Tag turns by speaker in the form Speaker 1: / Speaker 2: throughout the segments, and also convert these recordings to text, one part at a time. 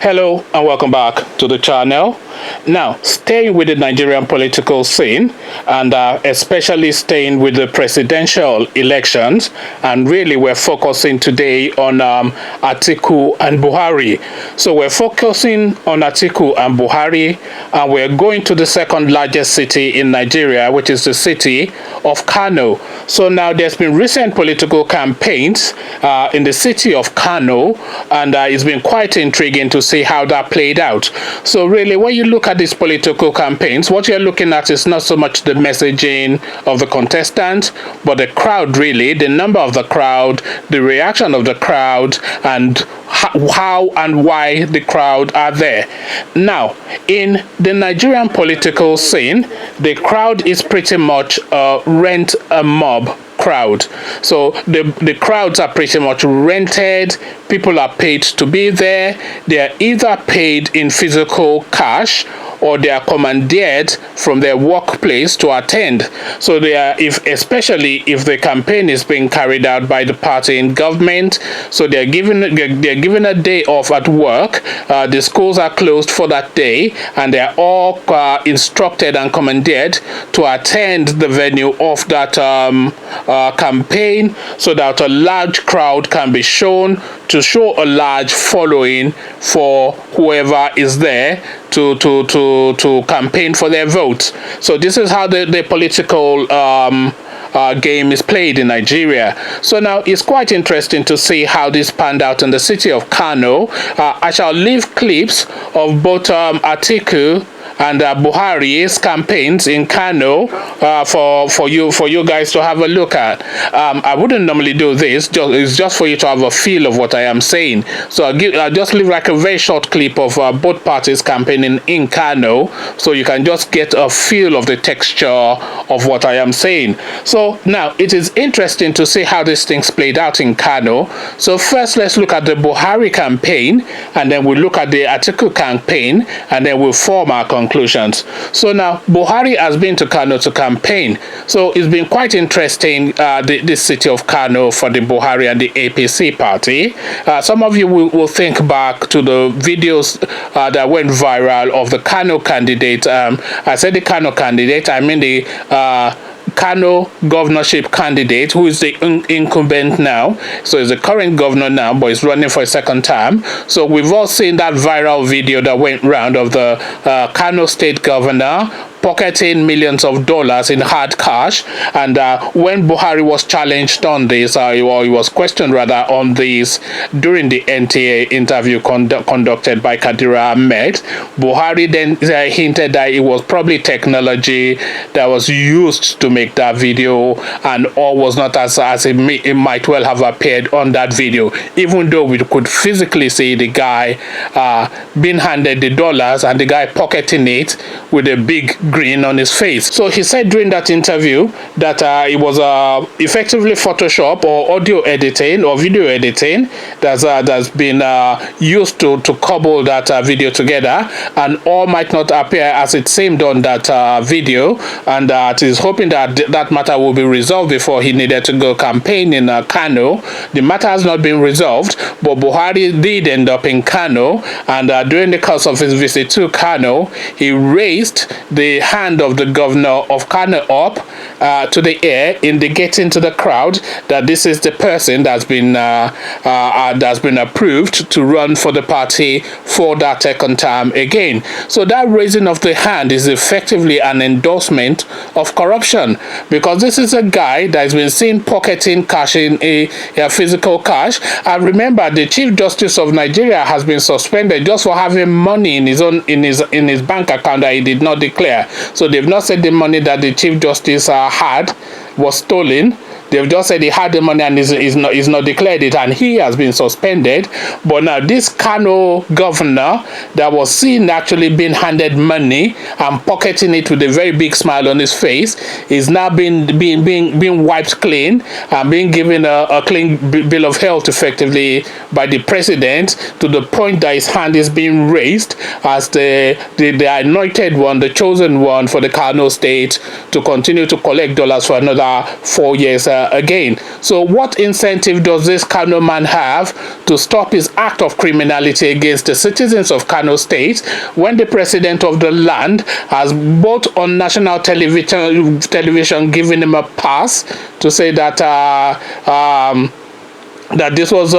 Speaker 1: Hello and welcome back to the channel. Now, staying with the Nigerian political scene and especially staying with the presidential elections, and really we're focusing today on Atiku and Buhari. So we're focusing on Atiku and Buhari, and we're going to the second largest city in Nigeria, which is the city of Kano. So now there's been recent political campaigns in the city of Kano, and it's been quite intriguing to see how that played out. So really, when you look at these political campaigns, what you're looking at is not so much the messaging of the contestant, but the crowd, really, the number of the crowd, the reaction of the crowd, and how and why the crowd are there. Now, in the Nigerian political scene, the crowd is pretty much a rent a mob crowd. So the crowds are pretty much rented. People are paid to be there. They are either paid in physical cash or they are commandeered from their workplace to attend. So they are, especially if the campaign is being carried out by the party in government, so they're given a day off at work. The schools are closed for that day, and they are all instructed and commandeered to attend the venue of that campaign, so that a large crowd can be shown, to show a large following for whoever is there to campaign for their votes. So this is how the political game is played in Nigeria. So now it's quite interesting to see how this panned out in the city of Kano. I shall leave clips of both Atiku and Buhari's campaigns in Kano for you guys to have a look at. I wouldn't normally do this. It's just for you to have a feel of what I am saying. So I'll just leave like a very short clip of both parties campaigning in Kano, so you can just get a feel of the texture of what I am saying. So now it is interesting to see how these things played out in Kano. So first, let's look at the Buhari campaign, and then we'll look at the Atiku campaign, and then we'll form our conclusions. So now Buhari has been to Kano to campaign. So it's been quite interesting, this city of Kano, for the Buhari and the APC party. Some of you will think back to the videos that went viral of the Kano candidate. I said the Kano candidate, I mean the Kano governorship candidate, who is the incumbent now. So he's the current governor now, but he's running for a second term. So we've all seen that viral video that went round of the Kano state governor pocketing millions of dollars in hard cash. And when Buhari was challenged on this, or he was questioned rather on this during the NTA interview conducted by Kadira Ahmed, Buhari then hinted that it was probably technology that was used to make that video, and all was not as it might well have appeared on that video, even though we could physically see the guy being handed the dollars and the guy pocketing it with a big grin on his face. So he said during that interview that it was effectively Photoshop or audio editing or video editing that's been used to cobble that video together, and all might not appear as it seemed on that video, and that he's hoping that that matter will be resolved before he needed to go campaign in Kano. The matter has not been resolved, but Buhari did end up in Kano, and during the course of his visit to Kano, he raised the hand of the governor of Kano up to the air, indicating to the crowd that this is the person that's been approved to run for the party for that second term again. So that raising of the hand is effectively an endorsement of corruption, because this is a guy that's been seen pocketing cash in a physical cash. And remember, the Chief Justice of Nigeria has been suspended just for having money in his bank account that he did not declare. So they've not said the money that the Chief Justice had was stolen. They've just said he had the money and is not declared it, and he has been suspended. But now this Kano governor that was seen actually being handed money and pocketing it with a very big smile on his face is now being wiped clean and being given a clean bill of health effectively by the president, to the point that his hand is being raised as the anointed one, the chosen one for the Kano state, to continue to collect dollars for another 4 years again. So what incentive does this Kano man have to stop his act of criminality against the citizens of Kano State when the president of the land has both on national television given him a pass to say that that this was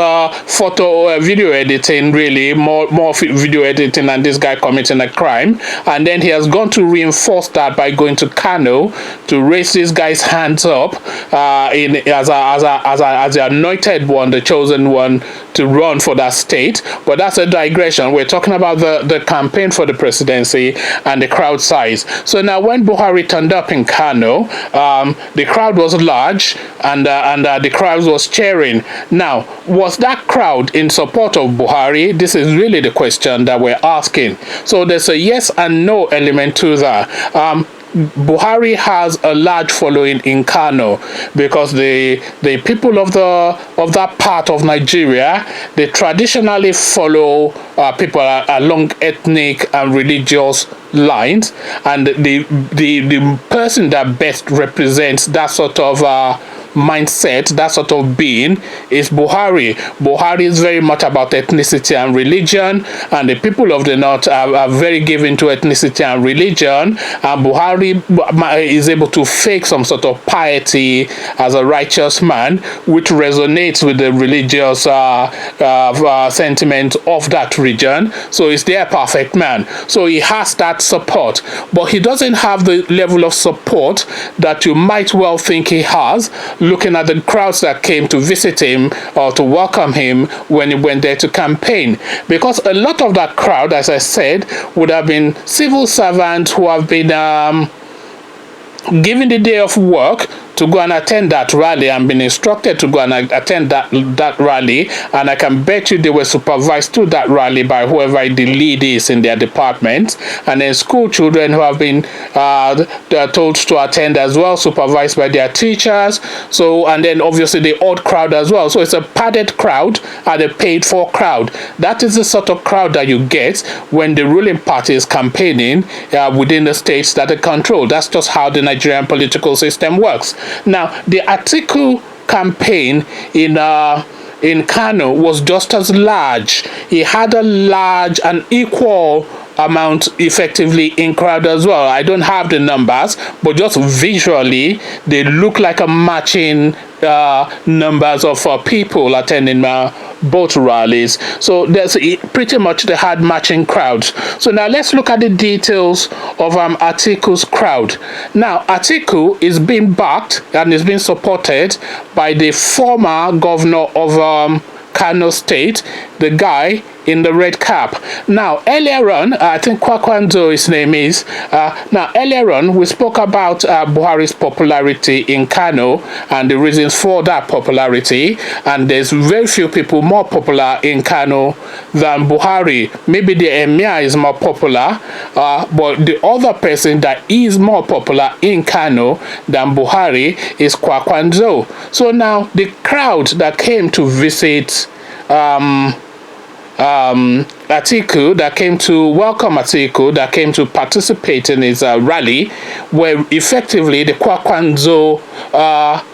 Speaker 1: photo or video editing, really more video editing than this guy committing a crime, and then he has gone to reinforce that by going to Kano to raise this guy's hands up as the anointed one, the chosen one to run for that state. But that's a digression. We're talking about the campaign for the presidency and the crowd size. So now when Buhari turned up in Kano, the crowd was large, and the crowd was cheering. Now, was that crowd in support of Buhari? This is really the question that we're asking. So there's a yes and no element to that. Buhari has a large following in Kano because the people of that part of Nigeria, they traditionally follow people along ethnic and religious lines, and the person that best represents that sort of mindset, that sort of being, is Buhari. Buhari is very much about ethnicity and religion, and the people of the north are very given to ethnicity and religion, and Buhari is able to fake some sort of piety as a righteous man, which resonates with the religious sentiment of that region. So he's their perfect man. So he has that support, but he doesn't have the level of support that you might well think he has, looking at the crowds that came to visit him or to welcome him when he went there to campaign. Because a lot of that crowd, as I said, would have been civil servants who have been given the day of work to go and attend that rally and been instructed to go and attend that rally, and I can bet you they were supervised to that rally by whoever the lead is in their department, and then school children who have been told to attend as well, supervised by their teachers. So, and then obviously the odd crowd as well. So it's a padded crowd and a paid for crowd. That is the sort of crowd that you get when the ruling party is campaigning within the states that they control. That's just how the Nigerian political system works. Now, the Atiku campaign in Kano was just as large. He had a large and equal amount effectively in crowd as well. I don't have the numbers, but just visually they look like a matching numbers of people attending both rallies. So there's pretty much they had matching crowds. So now let's look at the details of Atiku's crowd. Now Atiku is being backed and is being supported by the former governor of Kano State, the guy in the red cap. Now, earlier on, I think Kwakwanzo, his name is. Now, earlier on, we spoke about Buhari's popularity in Kano and the reasons for that popularity. And there's very few people more popular in Kano than Buhari. Maybe the Emir is more popular, but the other person that is more popular in Kano than Buhari is Kwakwanzo. So now, the crowd that came to visit Atiku, that came to welcome Atiku, that came to participate in his rally, were effectively the Kwakwanzo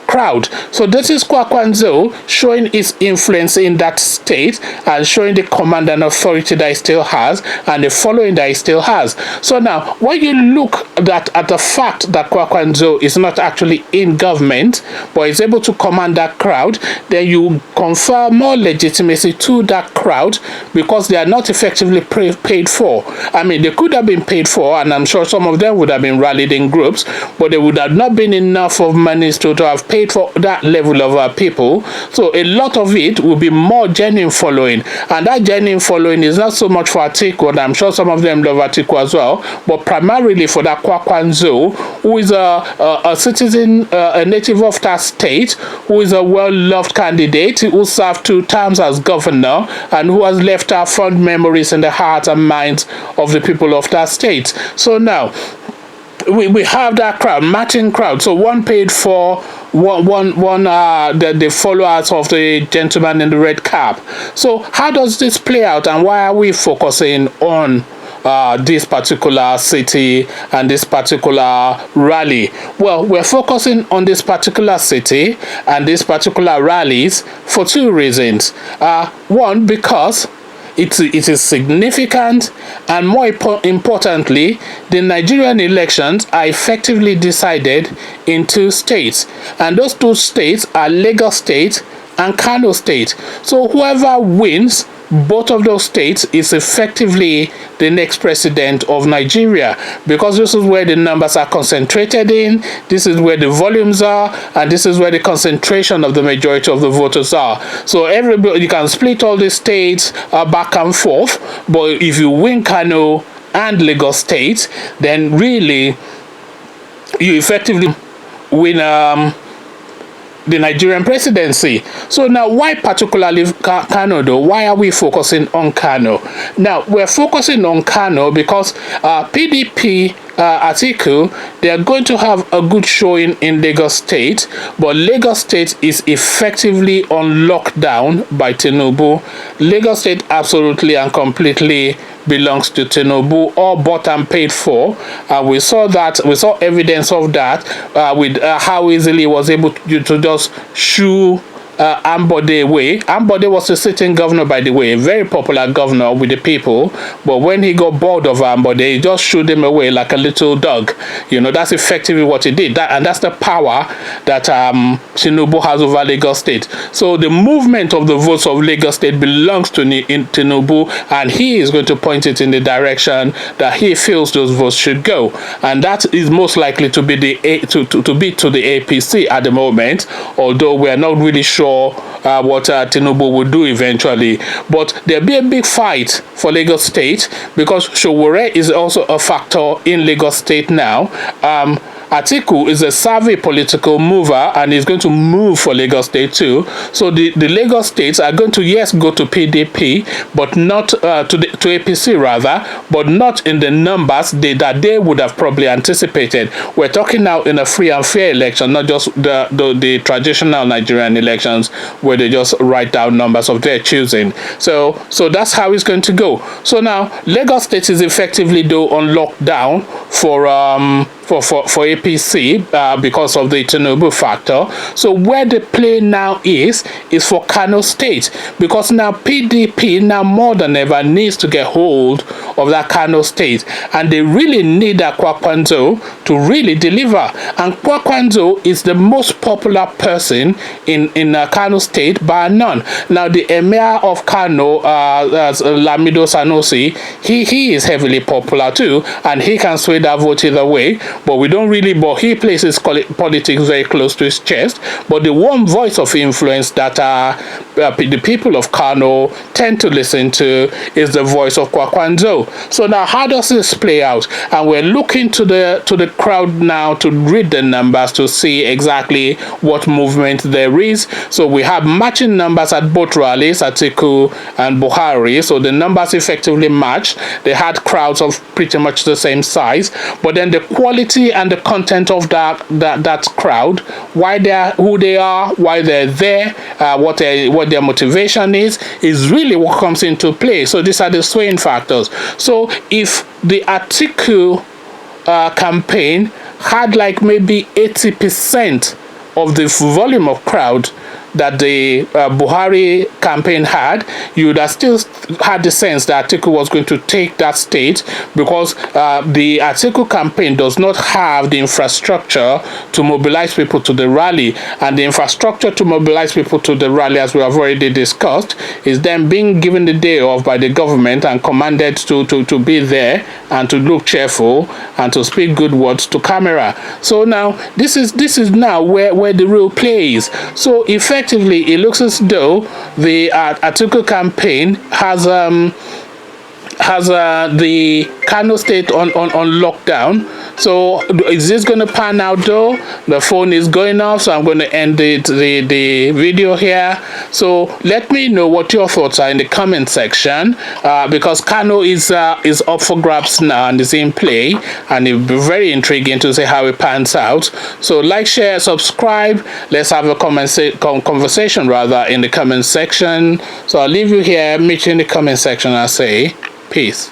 Speaker 1: crowd. So this is Kwakwanzo showing his influence in that state and showing the command and authority that he still has and the following that he still has. So now, when you look at the fact that Kwakwanzo is not actually in government, but is able to command that crowd, then you confer more legitimacy to that crowd because they are not effectively paid for. I mean, they could have been paid for, and I'm sure some of them would have been rallied in groups, but there would have not been enough of money to have paid for that level of people. So a lot of it will be more genuine following, and that genuine following is not so much for Atiku, and I'm sure some of them love Atiku as well, but primarily for that Kwakwanzo, who is a citizen, a native of that state, who is a well-loved candidate, who served 2 terms as governor, and who has left our fond memories in the hearts and minds of the people of that state. So now, we have that crowd, matching crowd. So one paid for the followers of the gentleman in the red cap. So how does this play out, and why are we focusing on this particular city and this particular rally? Well, we're focusing on this particular city and these particular rallies for two reasons. One, because it is significant, and more importantly, the Nigerian elections are effectively decided in two states, and those two states are Lagos State and Kano State. So whoever wins both of those states is effectively the next president of Nigeria, because this is where the numbers are concentrated in, this is where the volumes are, and this is where the concentration of the majority of the voters are. So everybody, you can split all the states back and forth, but if you win Kano and Lagos State, then really you effectively win the Nigerian presidency. So now, why particularly Kano though? Why are we focusing on Kano? Now, we're focusing on Kano because PDP, Atiku, they are going to have a good showing in Lagos State, but Lagos State is effectively on lockdown by Tinubu. Lagos State absolutely and completely belongs to Tinubu, all bought and paid for. We saw evidence of that with how easily he was able to just shoo Ambode away. Ambode was a sitting governor, by the way, a very popular governor with the people, but when he got bored of Ambode, he just shooed him away like a little dog. You know, that's effectively what he did, and that's the power that Tinubu has over Lagos State. So the movement of the votes of Lagos State belongs to Tinubu, and he is going to point it in the direction that he feels those votes should go, and that is most likely to be to be to the APC at the moment, although we are not really sure what Tinubu will do eventually. But there'll be a big fight for Lagos State because Sowore is also a factor in Lagos State now. Atiku is a savvy political mover and is going to move for Lagos State too. So the Lagos States are going to, yes, go to PDP, but not to APC rather, but not in the numbers that they would have probably anticipated. We're talking now in a free and fair election, not just the traditional Nigerian elections where they just write down numbers of their choosing. So that's how it's going to go. So now Lagos State is effectively though on lockdown for APC because of the Tinubu factor. So where the play now is for Kano State, because now PDP now more than ever needs to get hold of that Kano State, and they really need that Kwakwanzo to really deliver. And Kwakwanzo is the most popular person in Kano State by none. Now the Emir of Kano, Lamido Sanusi, he is heavily popular too, and he can sway that vote either way. But we don't really, but he places politics very close to his chest. But the one voice of influence that the people of Kano tend to listen to is the voice of Kwakwanzo. So now, how does this play out? And we're looking to the crowd now to read the numbers to see exactly what movement there is. So we have matching numbers at both rallies, Atiku and Buhari. So the numbers effectively match. They had crowds of pretty much the same size, but then the quality and the content of that crowd, who they are, why they're there, what their motivation is really what comes into play. So these are the swaying factors. So if the Atiku campaign had like maybe 80% of the volume of crowd that the Buhari campaign had, you would have still had the sense that Atiku was going to take that state, because the Atiku campaign does not have the infrastructure to mobilize people to the rally, and the infrastructure to mobilize people to the rally, as we have already discussed, is then being given the day off by the government and commanded to be there and to look cheerful and to speak good words to camera. So now this is now where the real play is. So effectively, it looks as though the Atiku campaign has the Kano State on lockdown. So is this going to pan out though? The phone is going off, so I'm going to end the video here. So let me know what your thoughts are in the comment section, because Kano is up for grabs now and is in play, and it'll be very intriguing to see how it pans out. So like, share, subscribe. Let's have a conversation rather in the comment section. So I'll leave you here. Meet you in the comment section. I'll say peace.